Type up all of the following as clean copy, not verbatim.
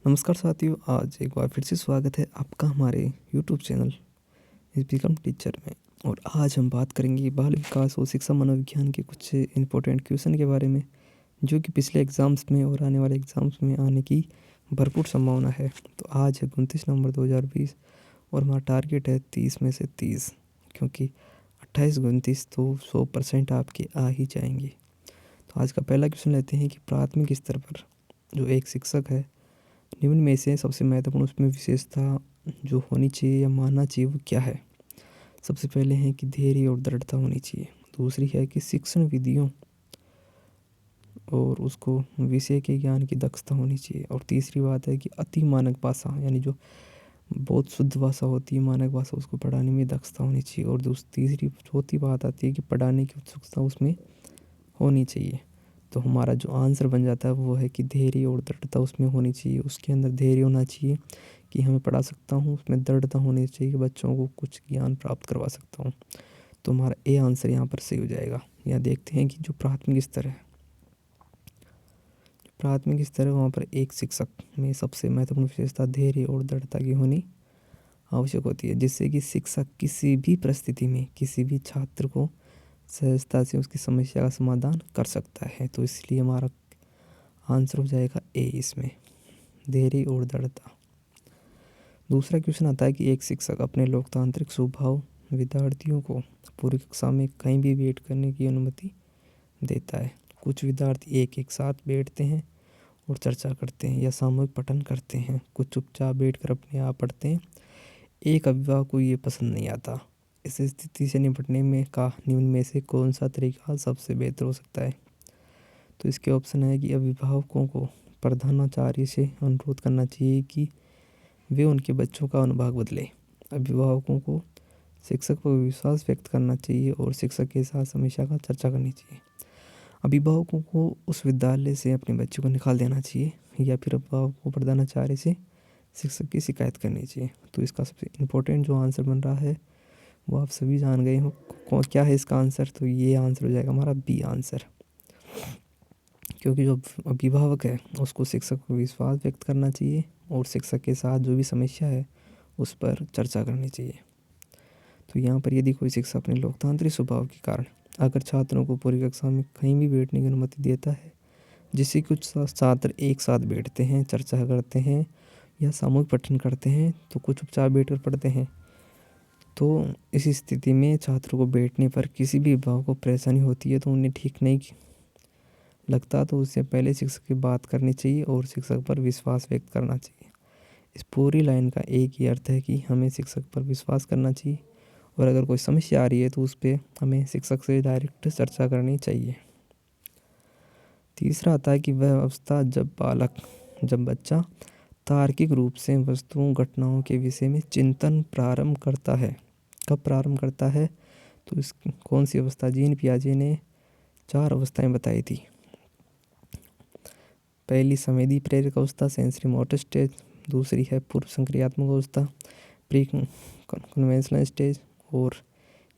नमस्कार साथियों, आज एक बार फिर से स्वागत है आपका हमारे यूट्यूब चैनल इस बिकम टीचर में। और आज हम बात करेंगे बाल विकास और शिक्षा मनोविज्ञान के कुछ इम्पोर्टेंट क्वेश्चन के बारे में, जो कि पिछले एग्ज़ाम्स में और आने वाले एग्ज़ाम्स में आने की भरपूर संभावना है। तो आज है 29 नवंबर 2020 और हमारा टारगेट है 30 में से 30, क्योंकि 28-29 तो 100% आपके आ ही जाएंगे। तो आज का पहला क्वेश्चन लेते हैं कि प्राथमिक स्तर पर जो एक शिक्षक है, निम्न में से सबसे महत्वपूर्ण उसमें विशेषता जो होनी चाहिए या मानना चाहिए वो क्या है। सबसे पहले है कि धैर्य और दृढ़ता होनी चाहिए। दूसरी है कि शिक्षण विधियों और उसको विषय के ज्ञान की दक्षता होनी चाहिए। और तीसरी बात है कि अति मानक भाषा, यानी जो बहुत शुद्ध भाषा होती है, मानक भाषा, उसको पढ़ाने में दक्षता होनी चाहिए। और तीसरी चौथी बात आती है कि पढ़ाने की उत्सुकता उसमें होनी चाहिए। तो हमारा जो आंसर बन जाता है वो है कि धैर्य और दृढ़ता उसमें होनी चाहिए। उसके अंदर धैर्य होना चाहिए कि हमें पढ़ा सकता हूँ, उसमें दृढ़ता होनी चाहिए कि बच्चों को कुछ ज्ञान प्राप्त करवा सकता हूँ। तो हमारा ए आंसर यहाँ पर सही हो जाएगा। यहाँ देखते हैं कि जो प्राथमिक स्तर है, प्राथमिक स्तर है वहाँ पर एक शिक्षक में सबसे महत्वपूर्ण विशेषता धैर्य और दृढ़ता की होनी आवश्यक होती है, जिससे कि शिक्षक किसी भी परिस्थिति में किसी भी छात्र को सहजता से उसकी समस्या का समाधान कर सकता है। तो इसलिए हमारा आंसर हो जाएगा ए इसमें, धैर्य और दृढ़ता। दूसरा क्वेश्चन आता है कि एक शिक्षक अपने लोकतांत्रिक स्वभाव विद्यार्थियों को पूरी कक्षा में कहीं भी वेट करने की अनुमति देता है। कुछ विद्यार्थी एक एक साथ बैठते हैं और चर्चा करते हैं या सामूहिक पठन करते हैं, कुछ चुपचाप बैठकर अपने आप पढ़ते हैं। एक अभिभावक को ये पसंद नहीं आता। इस स्थिति से निपटने में का निम्न में से कौन सा तरीका सबसे बेहतर हो सकता है। तो इसके ऑप्शन है कि अभिभावकों को प्रधानाचार्य से अनुरोध करना चाहिए कि वे उनके बच्चों का अनुभाग बदले। अभिभावकों को शिक्षक पर विश्वास व्यक्त करना चाहिए और शिक्षक के साथ समस्या का चर्चा करनी चाहिए। अभिभावकों को उस विद्यालय से अपने बच्चों को निकाल देना चाहिए, या फिर अभिभावकों को प्रधानाचार्य से शिक्षक की शिकायत करनी चाहिए। तो इसका सबसे इम्पोर्टेंट जो आंसर बन रहा है वो आप सभी जान गए हो क्या है इसका आंसर। तो ये आंसर हो जाएगा हमारा बी आंसर, क्योंकि जो अभिभावक है उसको शिक्षक को विश्वास व्यक्त करना चाहिए और शिक्षक के साथ जो भी समस्या है उस पर चर्चा करनी चाहिए। तो यहाँ पर यदि कोई शिक्षक अपने लोकतांत्रिक स्वभाव के कारण अगर छात्रों को पूरी कक्षा में कहीं भी बैठने की अनुमति देता है, जिससे कुछ छात्र एक साथ बैठते हैं, चर्चा करते हैं या सामूहिक पठन करते हैं, तो कुछ चुपचाप बैठकर पढ़ते हैं, तो इस स्थिति में छात्रों को बैठने पर किसी भी अभिभावक को परेशानी होती है तो उन्हें ठीक नहीं लगता, तो उससे पहले शिक्षक की बात करनी चाहिए और शिक्षक पर विश्वास व्यक्त करना चाहिए। इस पूरी लाइन का एक ही अर्थ है कि हमें शिक्षक पर विश्वास करना चाहिए और अगर कोई समस्या आ रही है तो उस पर हमें शिक्षक से डायरेक्ट चर्चा करनी चाहिए। तीसरा आता है कि वह अवस्था जब बच्चा तार्किक रूप से वस्तुओं घटनाओं के विषय में चिंतन प्रारंभ करता है। कब प्रारंभ करता है, तो इस कौन सी अवस्था। जीन पियाजे ने 4 अवस्थाएं बताई थी। पहली संवेदी प्रेरक अवस्था, सेंसरी मोटर स्टेज। दूसरी है पूर्व संक्रियात्मक अवस्था, प्री कन्वेंशनल स्टेज। और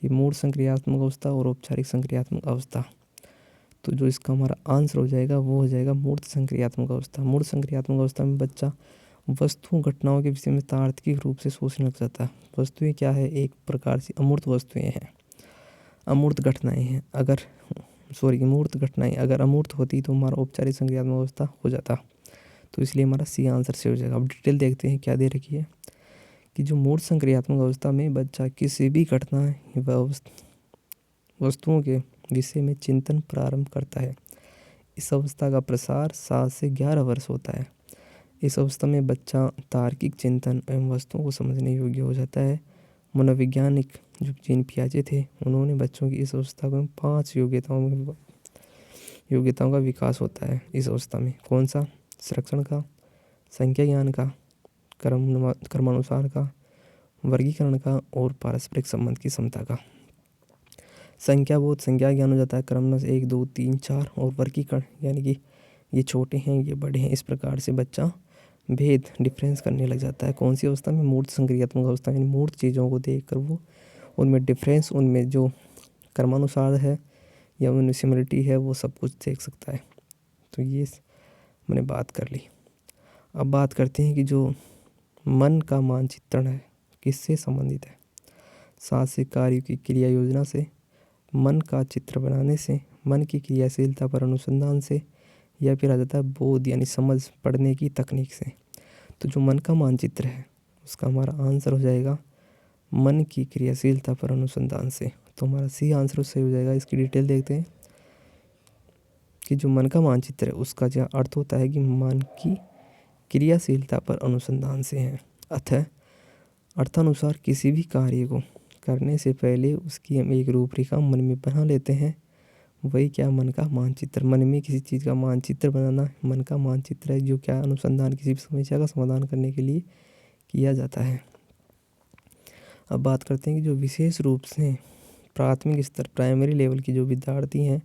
ये मूल संक्रियात्मक अवस्था और औपचारिक संक्रियात्मक अवस्था। तो जो इसका हमारा आंसर हो जाएगा वो हो जाएगा मूर्त संक्रियात्मक अवस्था। मूर्त संक्रियात्मक अवस्था में बच्चा वस्तुओं घटनाओं के विषय में तार्किक रूप से सोचने लग जाता है। वस्तुएं क्या है, एक प्रकार से अमूर्त वस्तुएं हैं, अमूर्त घटनाएं हैं। मूर्त घटनाएं अगर अमूर्त होती तो हमारा औपचारिक संक्रियात्मक अवस्था हो जाता। तो इसलिए हमारा सी आंसर से हो जाएगा। अब डिटेल देखते हैं क्या दे रखी है कि जो मूर्त संक्रियात्मक अवस्था में बच्चा किसी भी घटना व वस्तुओं के विषय में चिंतन प्रारंभ करता है। इस अवस्था का प्रसार 7 से 11 वर्ष होता है। इस अवस्था में बच्चा तार्किक चिंतन एवं वस्तुओं को समझने योग्य हो जाता है। मनोवैज्ञानिक जो जीन पियाजे थे उन्होंने बच्चों की इस अवस्था में 5 योग्यताओं का विकास होता है। इस अवस्था में कौन सा, संरक्षण का, संख्या ज्ञान का, क्रमानुसार का, वर्गीकरण का और पारस्परिक संबंध की क्षमता का। संख्या ज्ञान हो जाता है क्रमश 1 2 3 4। और वर्गीकरण यानी कि ये छोटे हैं ये बड़े हैं, इस प्रकार से बच्चा भेद डिफरेंस करने लग जाता है। कौन सी अवस्था में, मूर्त संक्रियात्मक अवस्था, यानी मूर्त चीज़ों को देखकर वो उनमें डिफरेंस, उनमें जो क्रमानुसार है या उनमें सिमिलरिटी है वो सब कुछ देख सकता है। तो ये मैंने बात कर ली। अब बात करते हैं कि जो मन का मानचित्रण है किससे संबंधित है। साहसिक कार्यों की क्रिया योजना से, मन का चित्र बनाने से, मन की क्रियाशीलता पर अनुसंधान से, या फिर आ जाता है बोध यानी समझ पढ़ने की तकनीक से। तो जो मन का मानचित्र है उसका हमारा आंसर हो जाएगा मन की क्रियाशीलता पर अनुसंधान से। तो हमारा सी आंसर सही हो जाएगा। इसकी डिटेल देखते हैं कि जो मन का मानचित्र है उसका जो अर्थ होता है कि मन की क्रियाशीलता पर अनुसंधान से है। अतः अर्थानुसार किसी भी कार्य को करने से पहले उसकी हम एक रूपरेखा मन में बना लेते हैं, वही क्या मन का मानचित्र। मन में किसी चीज़ का मानचित्र बनाना मन का मानचित्र है, जो क्या अनुसंधान किसी भी समस्या का समाधान करने के लिए किया जाता है। अब बात करते हैं कि जो विशेष रूप से प्राथमिक स्तर प्राइमरी लेवल की जो विद्यार्थी हैं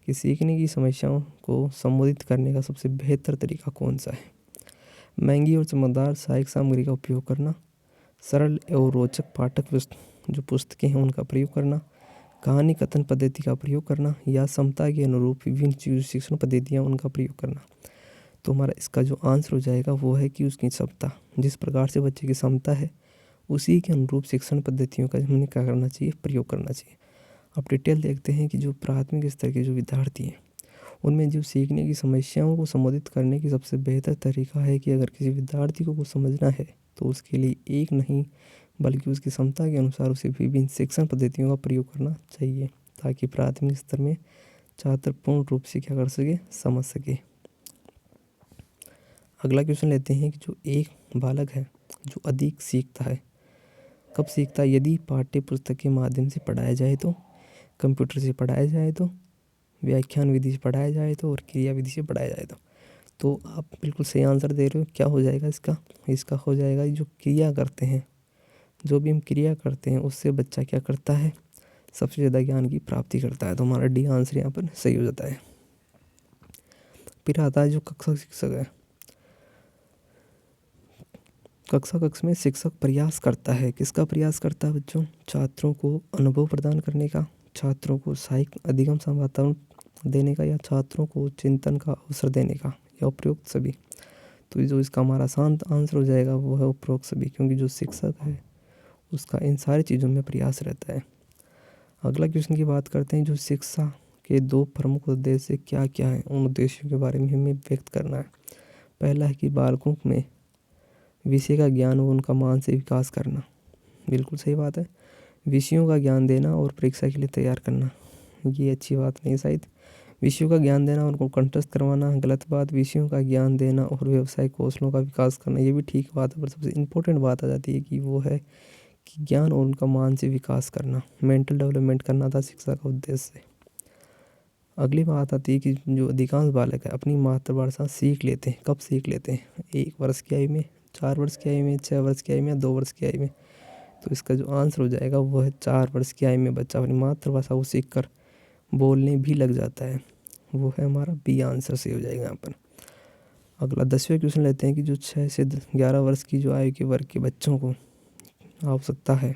कि सीखने की समस्याओं को संबोधित करने का सबसे बेहतर तरीका कौन सा है। महंगी और चमकदार सहायक सामग्री का उपयोग करना, सरल और रोचक पाठक जो पुस्तकें हैं उनका प्रयोग करना, कहानी कथन पद्धति का प्रयोग करना, या समता के अनुरूप विभिन्न शिक्षण पद्धतियाँ उनका प्रयोग करना। तो हमारा इसका जो आंसर हो जाएगा वो है कि उसकी क्षमता, जिस प्रकार से बच्चे की क्षमता है उसी के अनुरूप शिक्षण पद्धतियों का हमें क्या करना चाहिए, प्रयोग करना चाहिए। अब डिटेल देखते हैं कि जो प्राथमिक स्तर के जो विद्यार्थी हैं उनमें जो सीखने की समस्याओं को संबोधित करने की सबसे बेहतर तरीका है कि अगर किसी विद्यार्थी को समझना है तो उसके लिए एक नहीं बल्कि उसकी क्षमता के अनुसार उसे विभिन्न शिक्षण पद्धतियों का प्रयोग करना चाहिए, ताकि प्राथमिक स्तर में छात्र पूर्ण रूप से क्या कर सके, समझ सके। अगला क्वेश्चन लेते हैं कि जो एक बालक है जो अधिक सीखता है, कब सीखता है। यदि पाठ्य पुस्तक के माध्यम से पढ़ाया जाए तो, कंप्यूटर से पढ़ाया जाए तो, व्याख्यान विधि से पढ़ाया जाए तो, और क्रिया विधि से पढ़ाया जाए तो आप बिल्कुल सही आंसर दे रहे हो। क्या हो जाएगा इसका हो जाएगा जो क्रिया करते हैं, जो भी हम क्रिया करते हैं उससे बच्चा क्या करता है, सबसे ज़्यादा ज्ञान की प्राप्ति करता है। तो हमारा डी आंसर यहाँ पर सही हो जाता है। फिर आता है जो कक्षा शिक्षक है। कक्षा कक्ष में शिक्षक प्रयास करता है, किसका प्रयास करता है बच्चों, छात्रों को अनुभव प्रदान करने का, छात्रों को सहायक अधिगम वातावरण देने का, या छात्रों को चिंतन का अवसर देने का, या उपरोक्त सभी। तो जो इसका हमारा शांत आंसर हो जाएगा वो है उपरोक्त सभी, क्योंकि जो शिक्षक है उसका इन सारी चीज़ों में प्रयास रहता है। अगला क्वेश्चन की बात करते हैं, जो शिक्षा के दो प्रमुख उद्देश्य क्या क्या हैं, उन उद्देश्यों के बारे में हमें व्यक्त करना है। पहला है कि बालकों में विषय का ज्ञान और उनका मानसिक विकास करना, बिल्कुल सही बात है। विषयों का ज्ञान देना और परीक्षा के लिए तैयार करना, ये अच्छी बात नहीं शायद। विषयों का ज्ञान देना और उनको कंठस्थ करवाना गलत बात। विषयों का ज्ञान देना और व्यवसायिक कौशलों का विकास करना, ये भी ठीक बात है। पर सबसे इम्पोर्टेंट बात आ जाती है कि वो है कि ज्ञान और उनका मानसिक विकास करना, मेंटल डेवलपमेंट करना था शिक्षा का उद्देश्य। अगली बात आती है कि जो अधिकांश बालक है अपनी मातृभाषा सीख लेते हैं, कब सीख लेते हैं, 1 वर्ष की आयु में, 4 वर्ष की आयु में, 6 वर्ष की आयु में, 2 वर्ष की आयु में। तो इसका जो आंसर हो जाएगा वो है 4 वर्ष की आयु में बच्चा अपनी मातृभाषा को सीख कर बोलने भी लग जाता है, वो है हमारा बी आंसर सही हो जाएगा यहाँ पर। अगला 10वें क्वेश्चन लेते हैं कि जो 6 से 11 वर्ष की जो आयु के वर्ग के बच्चों को आवश्यकता है,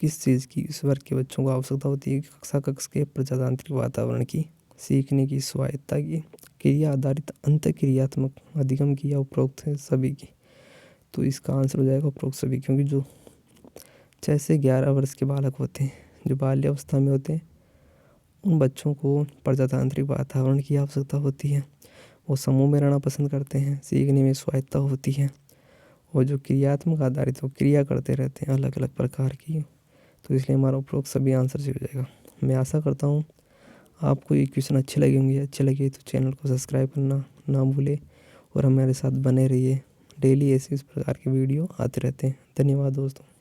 किस चीज़ की इस वर्ग के बच्चों को आवश्यकता होती है, कक्षा कक्ष के प्रजातांत्रिक वातावरण की, सीखने की स्वायत्ता की, क्रिया आधारित अंतःक्रियात्मक अधिगम की, या उपरोक्त है सभी की। तो इसका आंसर हो जाएगा उपरोक्त सभी, क्योंकि जो 6 से 11 वर्ष के बालक होते हैं जो बाल्यावस्था में होते हैं उन बच्चों को प्रजातांत्रिक वातावरण की आवश्यकता होती है। वो समूह में रहना पसंद करते हैं, सीखने में स्वायत्ता होती है, और जो क्रियात्मक आधारित वो क्रिया करते रहते हैं अलग अलग प्रकार की। तो इसलिए हमारा उपरोक्त सभी आंसर सही हो जाएगा। मैं आशा करता हूँ आपको ये क्वेश्चन अच्छे लगे होंगे। अच्छे लगे तो चैनल को सब्सक्राइब करना ना भूले और हमारे साथ बने रहिए। डेली ऐसे इस प्रकार के वीडियो आते रहते हैं। धन्यवाद दोस्तों।